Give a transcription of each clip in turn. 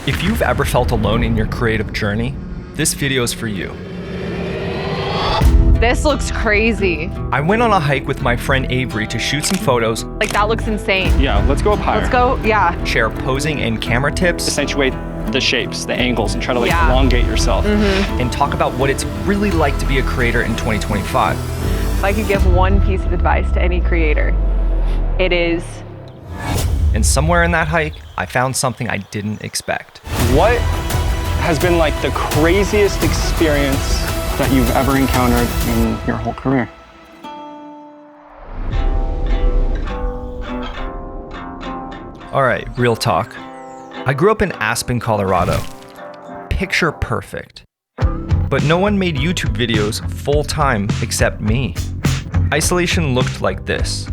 If you've ever felt alone in your creative journey, this video is for you. This looks crazy. I went on a hike with my friend Avori to shoot some photos, Like, that looks insane. Yeah, let's go up higher. Let's go, yeah. share posing and camera tips, Accentuate the shapes, the angles, and try to Yeah. elongate yourself. and talk about what it's really like to be a creator in 2025. If I could give one piece of advice to any creator, it is, And somewhere in that hike, I found something I didn't expect. What has been like the craziest experience that you've ever encountered in your whole career? All right, real talk. I grew up in Aspen, Colorado. Picture perfect. But no one made YouTube videos full time except me. Isolation looked like this.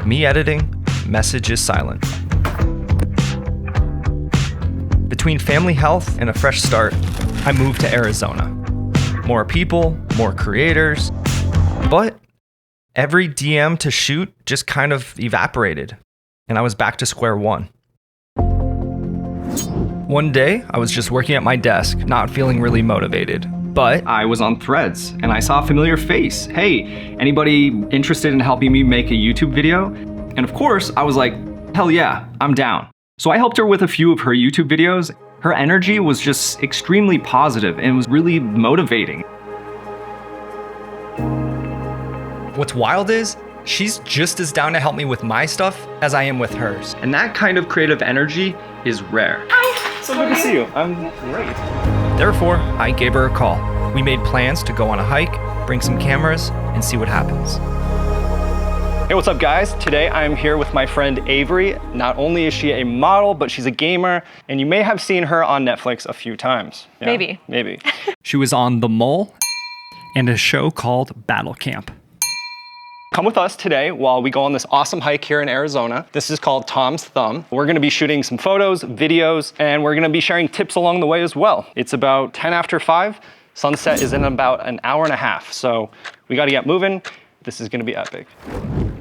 Me editing, messages silent. Between family health and a fresh start, I moved to Arizona. More people, more creators, but every DM to shoot just kind of evaporated, and I was back to square one. One day, I was just working at my desk, not feeling really motivated, but I was on Threads, and I saw a familiar face. Hey, anybody interested in helping me make a YouTube video? And of course, I was like, hell yeah, I'm down. So I helped her with a few of her YouTube videos. Her energy was just extremely positive and was really motivating. What's wild is, she's just as down to help me with my stuff as I am with hers. And that kind of creative energy is rare. So good to see you. I'm great. Therefore, I gave her a call. We made plans to go on a hike, bring some cameras, and see what happens. Hey, what's up guys? Today I'm here with my friend Avori. Not only is she a model, but she's a gamer, and you may have seen her on Netflix a few times. Yeah? Maybe. Maybe. She was on The Mole and a show called Battle Camp. Come with us today while we go on this awesome hike here in Arizona. This is called Tom's Thumb. We're gonna be shooting some photos, videos, and we're gonna be sharing tips along the way as well. It's about 10 after 5. Sunset is in about an hour and a half, so we gotta get moving. This is gonna be epic.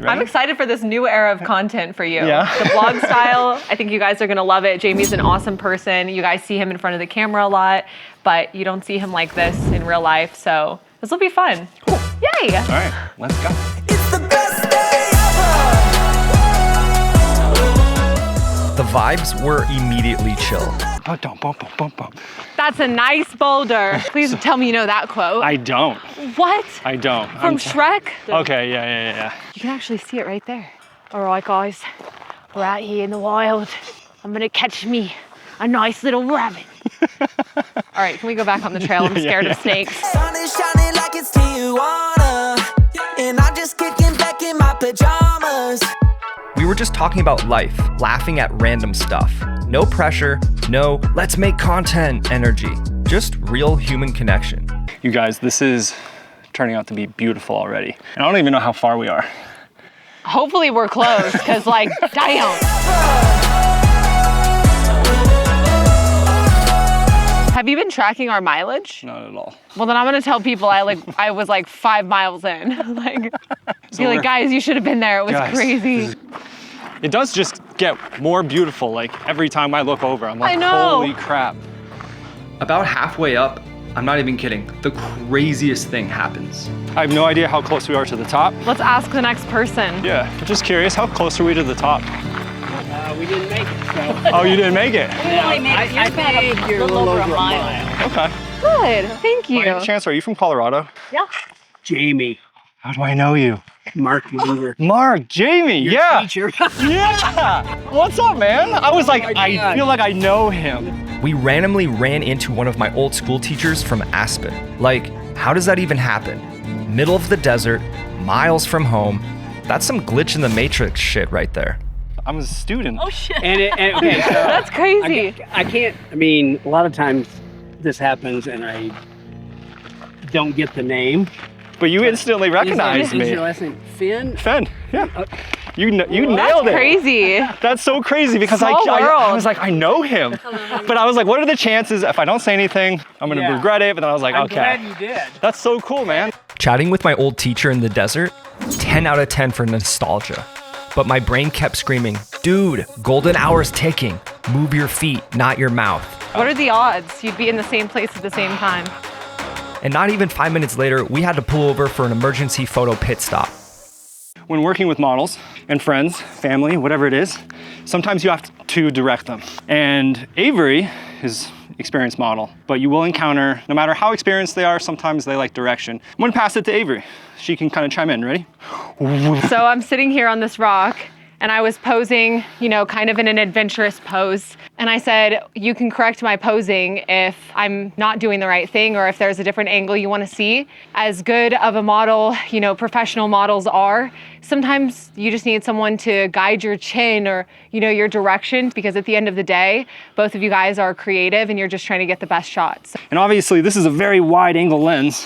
I'm excited for this new era of content for you. Yeah. The vlog style, I think you guys are gonna love it. Jamie's an awesome person. You guys see him in front of the camera a lot, but you don't see him like this in real life, so this will be fun. Cool. Yay! All right, let's go. It's the best day ever. The vibes were immediately chill. That's a nice boulder. Please tell me you know that quote. I don't. What? I don't. From Shrek? Okay, yeah. You can actually see it right there. All right, guys, we're out here in the wild. I'm gonna catch me a nice little rabbit. All right, can we go back on the trail? I'm scared of snakes. Sun is shining like it's Tijuana, and I'm just kicking back in my pajamas. We were just talking about life, laughing at random stuff. No pressure, no let's make content energy. Just real human connection. You guys, this is turning out to be beautiful already. And I don't even know how far we are. Hopefully we're close, because like, damn. Have you been tracking our mileage? Not at all. Well, then I'm gonna tell people I was like 5 miles in. Like, So be like, guys, you should have been there. It was Guys, crazy. It does just get more beautiful, like every time I look over. I'm like, I know. holy crap. About halfway up, I'm not even kidding, the craziest thing happens. I have no idea how close we are to the top. Let's ask the next person. Yeah, I'm just curious, how close are we to the top? We didn't make it, so. Oh, you didn't make it? I think you're a little over a mile. Okay. Good, thank By you. any chance, are you from Colorado? Jamie, How do I know you? Mark Weaver. Mark, Jamie, Your yeah. teacher. Yeah. What's up, man? I was like, Oh my I God. feel like I know him. We randomly ran into one of my old school teachers from Aspen. Like, how does that even happen? Middle of the desert, miles from home. That's some glitch in the matrix shit right there. I'm a student. Oh, shit. And okay, so That's crazy. I can't, I mean, a lot of times this happens and I don't get the name. But you instantly recognized Is me. your last name Fenn? Fenn, yeah. You That's nailed it. crazy. That's so crazy because Small I world. was like, I know him. But I was like, what are the chances if I don't say anything, I'm gonna Yeah. regret it. But then I was like, I'm okay. glad you did. That's so cool, man. Chatting with my old teacher in the desert, 10 out of 10 for nostalgia. But my brain kept screaming, dude, golden hour's ticking. Move your feet, not your mouth. What are the odds you'd be in the same place at the same time? And not even 5 minutes later, we had to pull over for an emergency photo pit stop. When working with models and friends, family, whatever it is, sometimes you have to direct them. And Avori is experienced model, but you will encounter, no matter how experienced they are, sometimes they like direction. I'm gonna pass it to Avori. She can kind of chime in, ready? So I'm sitting here on this rock and I was posing, you know, kind of in an adventurous pose. And I said, you can correct my posing if I'm not doing the right thing or if there's a different angle you want to see. As good of a model, you know, professional models are, sometimes you just need someone to guide your chin or, you know, your direction, because at the end of the day, both of you guys are creative and you're just trying to get the best shots. And obviously this is a very wide angle lens.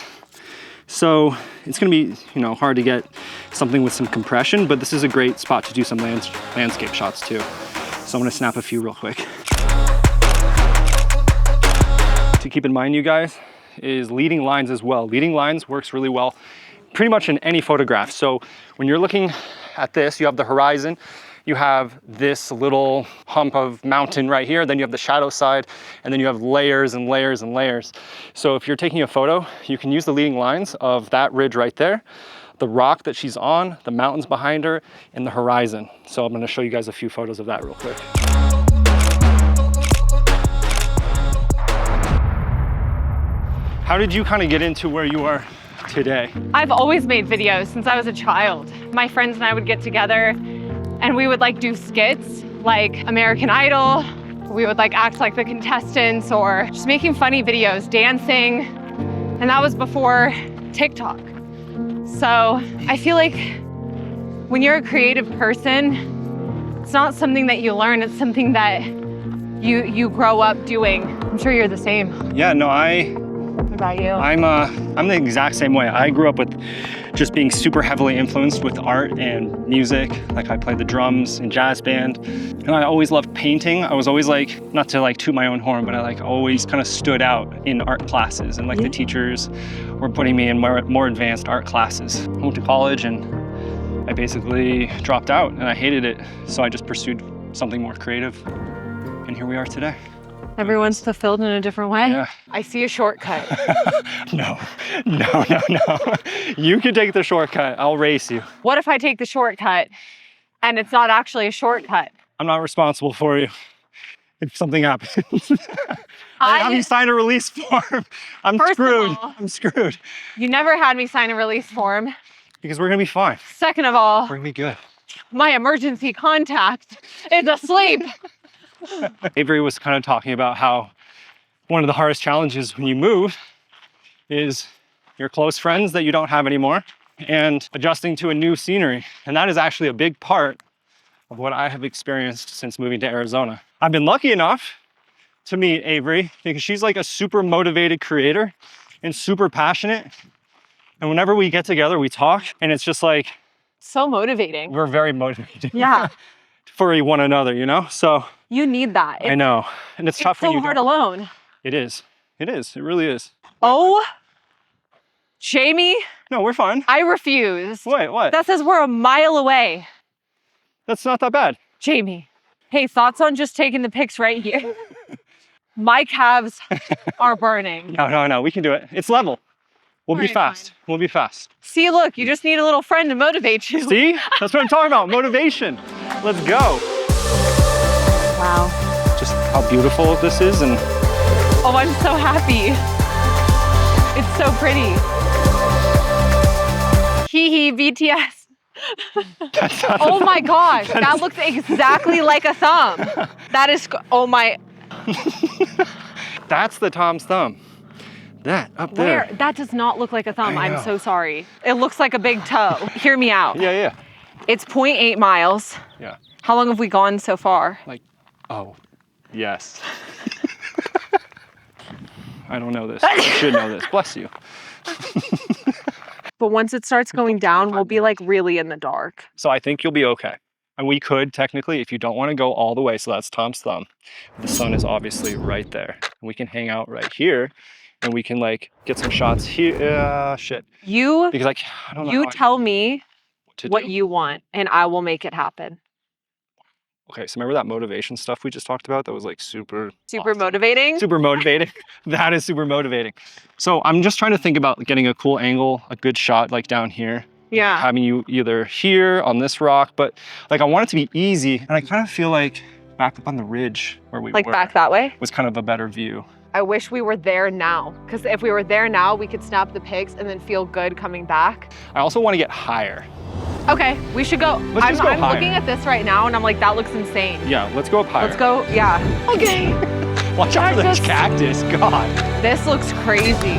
So it's gonna be, you know, hard to get something with some compression, but this is a great spot to do some landscape shots too. So I'm gonna snap a few real quick. To keep in mind, you guys, is leading lines as well. Leading lines works really well pretty much in any photograph. So when you're looking at this, you have the horizon, you have this little hump of mountain right here, then you have the shadow side, and then you have layers and layers and layers. So if you're taking a photo, you can use the leading lines of that ridge right there, the rock that she's on, the mountains behind her, and the horizon. So I'm gonna show you guys a few photos of that real quick. How did you kind of get into where you are today? I've always made videos since I was a child. My friends and I would get together and we would like do skits like American Idol. We would like act like the contestants or just making funny videos, dancing. And that was before TikTok. So I feel like when you're a creative person, it's not something that you learn, it's something that you grow up doing. I'm sure you're the same. Yeah, no, What about you? I'm the exact same way. I grew up with just being super heavily influenced with art and music. Like I played the drums in jazz band, and I always loved painting. I was always like, not to like toot my own horn, but I like always kind of stood out in art classes, and like the teachers were putting me in more advanced art classes. I went to college and I basically dropped out and I hated it. So I just pursued something more creative, and here we are today. Everyone's fulfilled in a different way. Yeah. I see a shortcut. No. You can take the shortcut. I'll race you. What if I take the shortcut and it's not actually a shortcut? I'm not responsible for you if something happens. I haven't signed a release form. I'm First of screwed. all, I'm screwed. You never had me sign a release form. Because we're gonna be fine. Second of all, We're gonna be good. my emergency contact is asleep. Avori was kind of talking about how one of the hardest challenges when you move is your close friends that you don't have anymore and adjusting to a new scenery. And that is actually a big part of what I have experienced since moving to Arizona. I've been lucky enough to meet Avori because she's like a super motivated creator and super passionate. And whenever we get together, we talk, and it's just like, So motivating. we're very motivated. Yeah. For one another, you know? So You need that. I know. And it's tough It's when so you hard don't. alone. It is. It is. It really is. Oh, Jamie, No, we're fine. I refuse. Wait, what? That says we're a mile away. That's not that bad. Jamie, hey, thoughts on just taking the pics right here? My calves are burning. No. We can do it. It's level. We'll be Alright, fast. fine. We'll be fast. See, look, you just need a little friend to motivate you. See? That's what I'm talking about. Motivation. Let's go. Wow. Just how beautiful this is, and Oh, I'm so happy. It's so pretty. Hee hee, BTS. that's not Oh my gosh, that looks exactly like a thumb. That is, oh my, That's the Tom's thumb. That up there. where? That does not look like a thumb. I I'm know. so sorry. It looks like a big toe. Hear me out. Yeah. It's 0.8 miles. Yeah. How long have we gone so far? Like, oh, yes. I don't know this. I should know this. Bless you. But once it starts going down, we'll be like really in the dark. So I think you'll be okay. And we could technically, if you don't want to go all the way, so that's Tom's thumb. The sun is obviously right there. And we can hang out right here, and we can like get some shots here. Shit. You Because like, I don't know You how tell me to what do. you want and I will make it happen. Okay, so remember that motivation stuff we just talked about? That was like super awesome. Motivating? Super motivating. That is super motivating. So I'm just trying to think about getting a cool angle, a good shot like down here. Yeah. Having you either here on this rock, but like I want it to be easy. And I kind of feel like back up on the ridge where we Like were back that way? was kind of a better view. I wish we were there now, because if we were there now, we could snap the pics and then feel good coming back. I also want to get higher. Okay, we should go. Let's just go I'm higher. looking at this right now and I'm like, that looks insane. Yeah, let's go up higher. Let's go, yeah. Okay. Watch out for this Just- cactus, God. This looks crazy.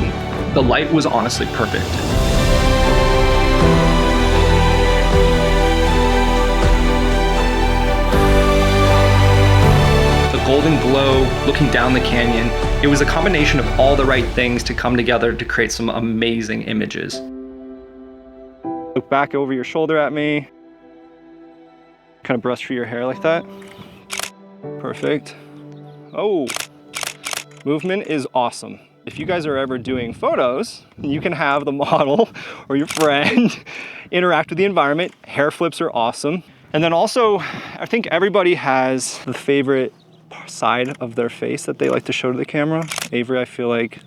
The light was honestly perfect. The golden glow, looking down the canyon, it was a combination of all the right things to come together to create some amazing images. Look back over your shoulder at me. Kind of brush through your hair like that. Perfect. Oh, movement is awesome. If you guys are ever doing photos, you can have the model or your friend interact with the environment. Hair flips are awesome. And then also, I think everybody has the favorite side of their face that they like to show to the camera. Avery, I feel like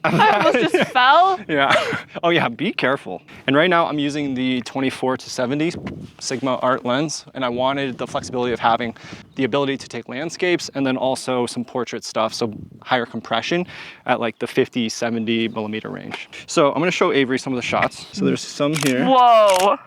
I almost just fell. yeah. Oh yeah, be careful. And right now I'm using the 24-70 Sigma art lens, and I wanted the flexibility of having the ability to take landscapes and then also some portrait stuff, so higher compression at like the 50-70 millimeter range. So I'm gonna show Avery some of the shots. So there's some here. Whoa.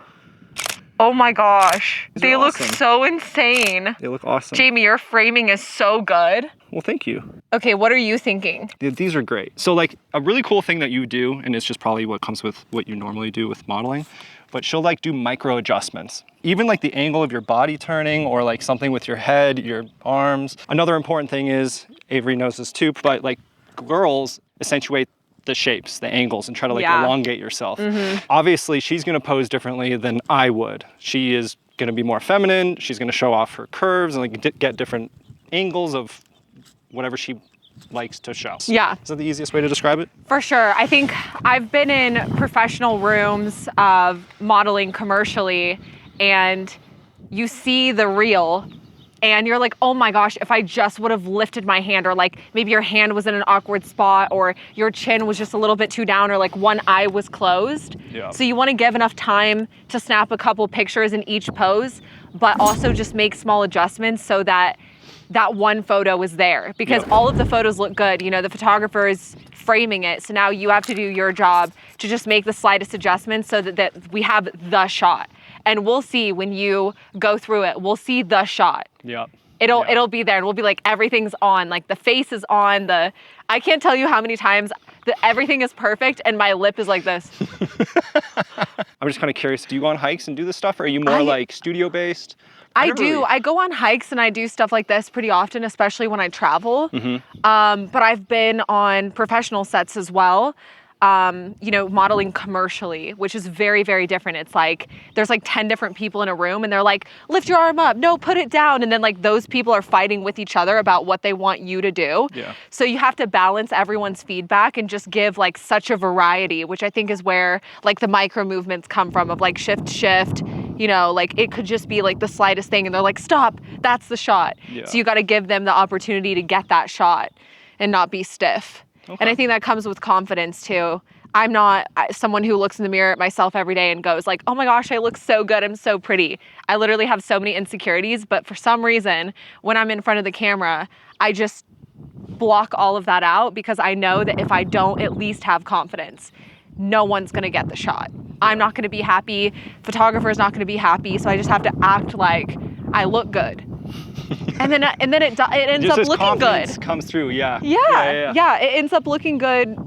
Oh my gosh. These are awesome. So insane. They look awesome. Jamie, your framing is so good. Well, thank you. Okay, what are you thinking? These are great. So like a really cool thing that you do, and it's just probably what comes with what you normally do with modeling, but she'll like do micro adjustments. Even like the angle of your body turning or like something with your head, your arms. Another important thing is, Avery knows this too, but like girls accentuate the shapes, the angles, and try to like elongate yourself. Obviously, she's gonna pose differently than I would. She is gonna be more feminine. She's gonna show off her curves and like get different angles of whatever she likes to show. Yeah. Is that the easiest way to describe it? For sure. I think I've been in professional rooms of modeling commercially, and you see the reel and you're like, oh my gosh, if I just would have lifted my hand, or like maybe your hand was in an awkward spot, or your chin was just a little bit too down, or like one eye was closed. Yeah. So you want to give enough time to snap a couple pictures in each pose, but also just make small adjustments so that that one photo is there, because all of the photos look good. You know, the photographer is framing it. So now you have to do your job to just make the slightest adjustments so that we have the shot. And we'll see when you go through it, we'll see the shot. Yeah. It'll be there, and we'll be like, everything's on, like the face is on, I can't tell you how many times everything is perfect and my lip is like this. I'm just kind of curious, do you go on hikes and do this stuff, or are you more like studio based? I do. I go on hikes and I do stuff like this pretty often, especially when I travel. But I've been on professional sets as well. You know, modeling commercially, which is very, very different. It's like there's like 10 different people in a room and they're like, lift your arm up, no, put it down. And then like those people are fighting with each other about what they want you to do. Yeah. So you have to balance everyone's feedback and just give like such a variety, which I think is where like the micro movements come from, of like shift, you know, like it could just be like the slightest thing and they're like, stop, that's the shot. Yeah. So you got to give them the opportunity to get that shot and not be stiff. Okay. And I think that comes with confidence too. I'm not someone who looks in the mirror at myself every day and goes like, oh my gosh, I look so good, I'm so pretty. I literally have so many insecurities, but for some reason, when I'm in front of the camera, I just block all of that out, because I know that if I don't at least have confidence, no one's gonna get the shot. I'm not gonna be happy, photographer's not gonna be happy, so I just have to act like I look good. And then it ends Just up as looking confidence good. comes through, yeah. Yeah, it ends up looking good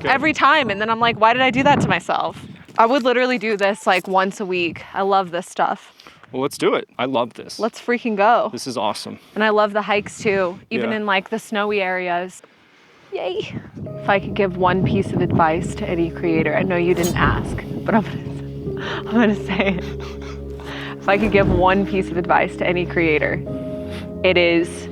every time. And then I'm like, why did I do that to myself? I would literally do this like once a week. I love this stuff. Well, let's do it. I love this. Let's freaking go. This is awesome. And I love the hikes too, even Yeah. in like the snowy areas. Yay. If I could give one piece of advice to any creator, I know you didn't ask, but I'm gonna say it. If I could give one piece of advice to any creator, it is,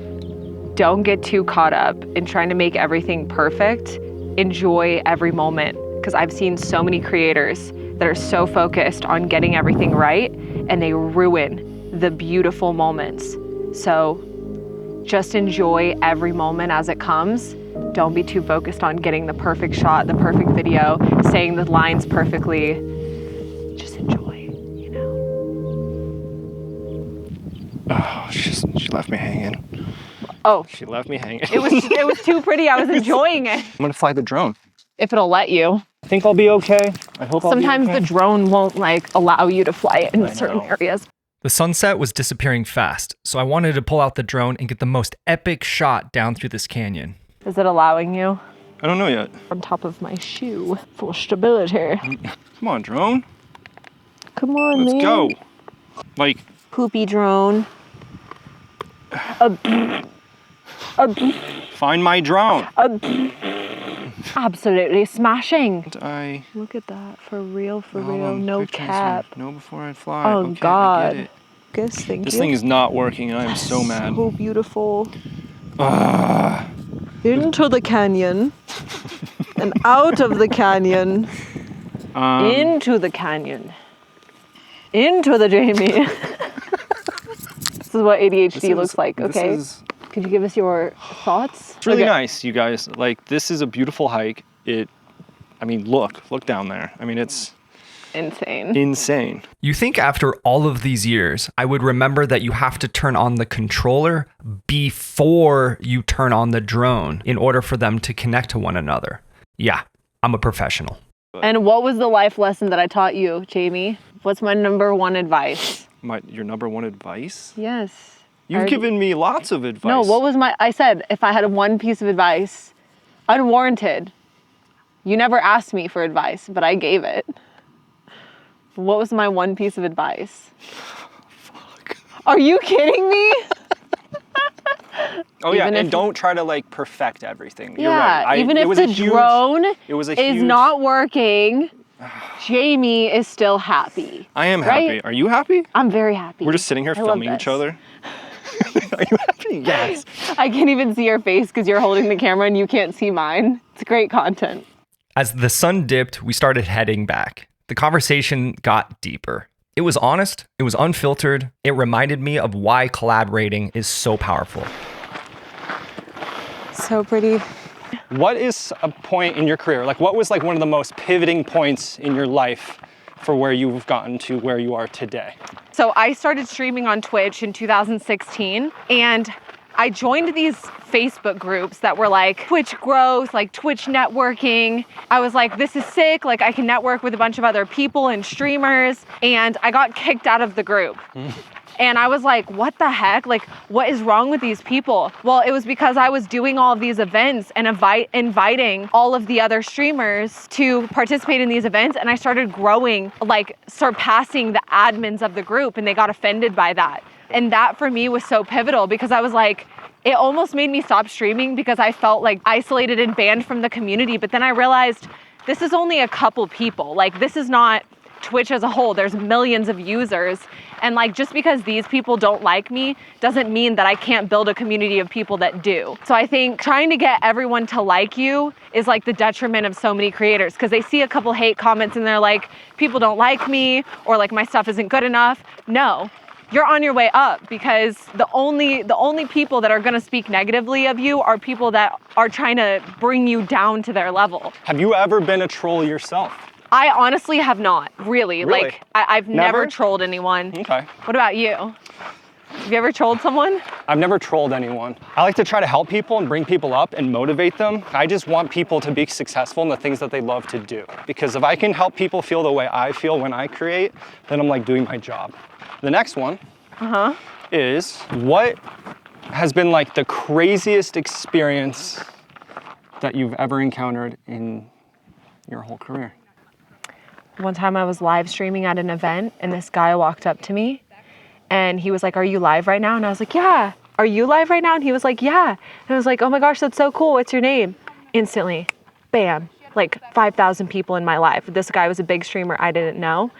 don't get too caught up in trying to make everything perfect. Enjoy every moment, because I've seen so many creators that are so focused on getting everything right, and they ruin the beautiful moments. So just enjoy every moment as it comes. Don't be too focused on getting the perfect shot, the perfect video, saying the lines perfectly. Just enjoy, you know? Oh, she left me hanging. Oh, She left me hanging. it was too pretty. I was enjoying it. I'm gonna fly the drone. If it'll let you. I think I'll be okay. I hope Sometimes I'll be the okay. drone won't like allow you to fly it in certain know. areas. The sunset was disappearing fast, so I wanted to pull out the drone and get the most epic shot down through this canyon. Is it allowing you? I don't know yet. On top of my shoe for stability. Come on, drone. Come on, Let's man. go. Like, Poopy drone. find my drone. Absolutely smashing. I Look at that, for real, hold real, on, no quick transfer. cap. No, before I fly. Oh Okay, I God. get it. Guess, thank This you. thing is not working. I am so mad. So beautiful. Ah. Into the canyon. And out of the canyon. Into the canyon. Into the Jamie. This is what ADHD looks like, okay? Could you give us your thoughts? It's really Okay. nice, you guys. Like, this is a beautiful hike. I mean, look down there. I mean, it's Insane. insane. You think after all of these years, I would remember that you have to turn on the controller before you turn on the drone in order for them to connect to one another. Yeah, I'm a professional. And what was the life lesson that I taught you, Jamie? What's my number one advice? Your number one advice? Yes. You've given me lots of advice. No, what was I said, if I had one piece of advice, unwarranted. You never asked me for advice, but I gave it. What was my one piece of advice? Fuck. Are you kidding me? Oh yeah, Even and if- don't try to like perfect everything. You're Yeah, right. even it if was the a huge, drone it was a is huge, not working, Jamie is still happy. I am right? happy. Are you happy? I'm very happy. We're just sitting here I love filming each this. other. Are you happy? Yes. I can't even see your face because you're holding the camera and you can't see mine. It's great content. As the sun dipped, we started heading back. The conversation got deeper. It was honest, it was unfiltered, it reminded me of why collaborating is so powerful. So pretty. What is a point in your career? Like, what was like one of the most pivoting points in your life for where you've gotten to where you are today? So I started streaming on Twitch in 2016, and I joined these Facebook groups that were like Twitch growth, like Twitch networking. I was like, this is sick. Like, I can network with a bunch of other people and streamers. And I got kicked out of the group. And I was like, what the heck? Like, what is wrong with these people? Well, it was because I was doing all of these events and inviting all of the other streamers to participate in these events. And I started growing, like surpassing the admins of the group, and they got offended by that. And that for me was so pivotal because I was like, it almost made me stop streaming because I felt like isolated and banned from the community. But then I realized this is only a couple people. Like, this is not Twitch as a whole. There's millions of users. And like, just because these people don't like me doesn't mean that I can't build a community of people that do. So I think trying to get everyone to like you is like the detriment of so many creators, because they see a couple hate comments and they're like, people don't like me, or like my stuff isn't good enough. No. You're on your way up, because the only people that are going to speak negatively of you are people that are trying to bring you down to their level. Have you ever been a troll yourself? I honestly have not, really. Really? Like, I've Never? never trolled anyone. Okay. What about you? Have you ever trolled someone? I've never trolled anyone. I like to try to help people and bring people up and motivate them. I just want people to be successful in the things that they love to do. Because if I can help people feel the way I feel when I create, then I'm like doing my job. The next one is, what has been like the craziest experience that you've ever encountered in your whole career? One time I was live streaming at an event and this guy walked up to me and he was like, "Are you live right now?" And I was like, "Yeah." "Are you live right now?" And he was like, "Yeah." And I was like, "Oh my gosh, that's so cool. What's your name?" Instantly, bam, like 5,000 people in my life. This guy was a big streamer I didn't know,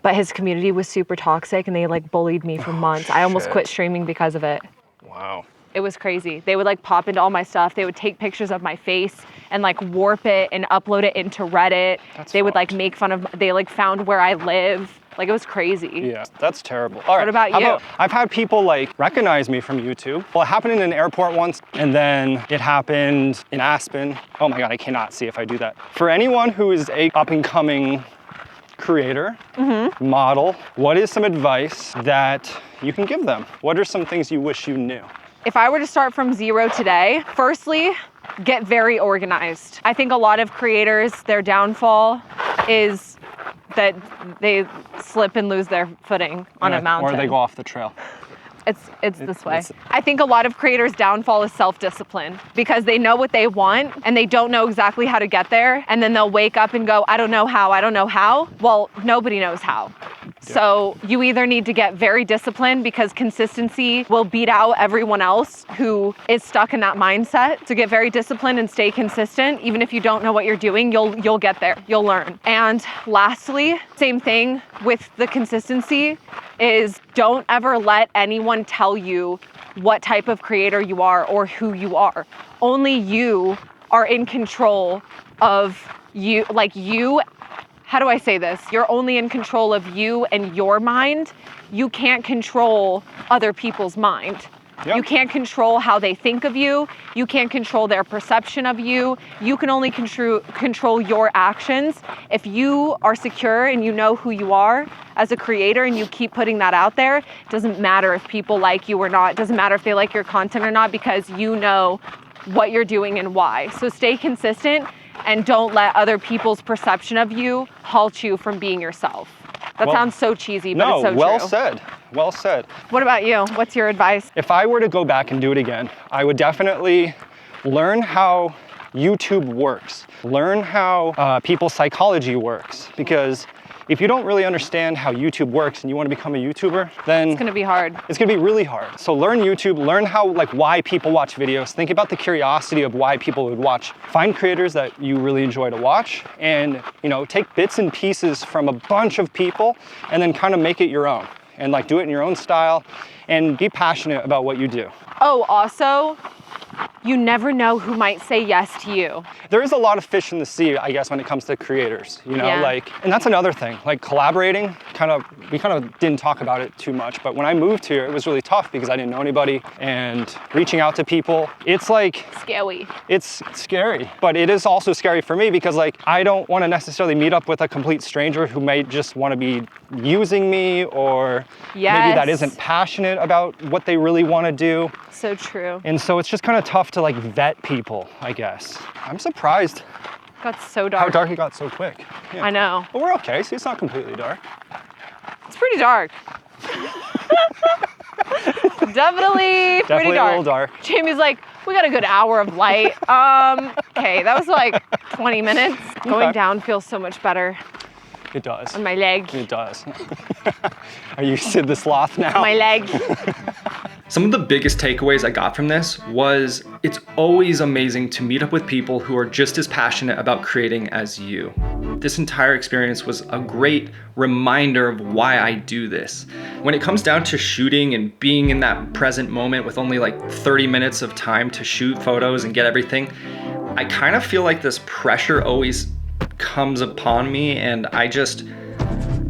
but his community was super toxic and they like bullied me for months. I almost quit streaming because of it. Wow. It was crazy. They would like pop into all my stuff. They would take pictures of my face and like warp it and upload it into Reddit. They would like make fun of, they like found where I live. Like it was crazy. Yeah, that's terrible. All right. What about you? I've had people like recognize me from YouTube. Well, it happened in an airport once, and then it happened in Aspen. Oh my God, I cannot see if I do that. For anyone who is a up and coming creator, model, what is some advice that you can give them? What are some things you wish you knew? If I were to start from zero today, firstly, get very organized. I think a lot of creators, their downfall is that they slip and lose their footing on a mountain. Or they go off the trail. It's this way. I think a lot of creators' downfall is self-discipline because they know what they want and they don't know exactly how to get there. And then they'll wake up and go, I don't know how, I don't know how. Well, nobody knows how. Yeah. So you either need to get very disciplined because consistency will beat out everyone else who is stuck in that mindset. So get very disciplined and stay consistent. Even if you don't know what you're doing, you'll get there, you'll learn. And lastly, same thing with the consistency is don't ever let anyone tell you what type of creator you are or who you are. Only you are in control of you, like you, how do I say this? You're only in control of you and your mind. You can't control other people's mind. Yep. You can't control how they think of you. You can't control their perception of you. You can only control your actions. If you are secure and you know who you are as a creator and you keep putting that out there, it doesn't matter if people like you or not. It doesn't matter if they like your content or not because you know what you're doing and why. So stay consistent and don't let other people's perception of you halt you from being yourself. That sounds so cheesy, but it's so true. Well said. Well said. What about you? What's your advice? If I were to go back and do it again, I would definitely learn how YouTube works. Learn how people's psychology works. Because if you don't really understand how YouTube works and you want to become a YouTuber, then it's going to be hard. It's going to be really hard. So learn YouTube, learn how, why people watch videos. Think about the curiosity of why people would watch. Find creators that you really enjoy to watch and, take bits and pieces from a bunch of people and then kind of make it your own and do it in your own style and be passionate about what you do. Oh, also, you never know who might say yes to you. There is a lot of fish in the sea, I guess, when it comes to creators, and that's another thing, collaborating, we kind of didn't talk about it too much, but when I moved here, it was really tough because I didn't know anybody and reaching out to people, it's scary. It's scary, but it is also scary for me because I don't want to necessarily meet up with a complete stranger who might just want to be using me or maybe that isn't passionate about what they really want to do. So true. And so it's just kind of tough to vet people, I guess. I'm surprised. It got so dark. How dark it got so quick. Yeah. I know. But we're okay. See, it's not completely dark. It's pretty dark. Definitely pretty dark. A little dark. Jamie's like, we got a good hour of light. Okay, that was 20 minutes. Going down feels so much better. It does. On my leg. It does. Are you Sid the Sloth now? My leg. Some of the biggest takeaways I got from this was it's always amazing to meet up with people who are just as passionate about creating as you. This entire experience was a great reminder of why I do this. When it comes down to shooting and being in that present moment with only 30 minutes of time to shoot photos and get everything, I kind of feel like this pressure always comes upon me and I just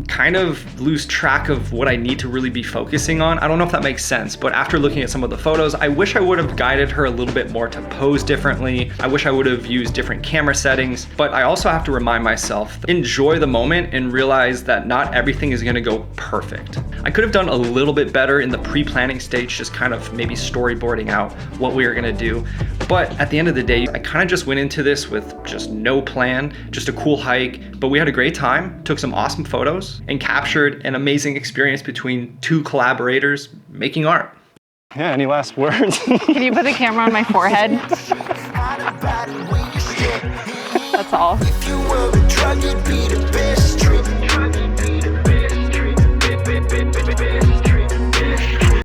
kind of lose track of what I need to really be focusing on. I don't know if that makes sense, but after looking at some of the photos, I wish I would have guided her a little bit more to pose differently. I wish I would have used different camera settings, but I also have to remind myself, enjoy the moment and realize that not everything is gonna go perfect. I could have done a little bit better in the pre-planning stage, just kind of maybe storyboarding out what we were gonna do. But at the end of the day, I kind of just went into this with just no plan, just a cool hike, but we had a great time, took some awesome photos, and captured an amazing experience between two collaborators making art. Yeah, any last words? Can you put the camera on my forehead? That's all. If you were a drug, you'd be the best trip.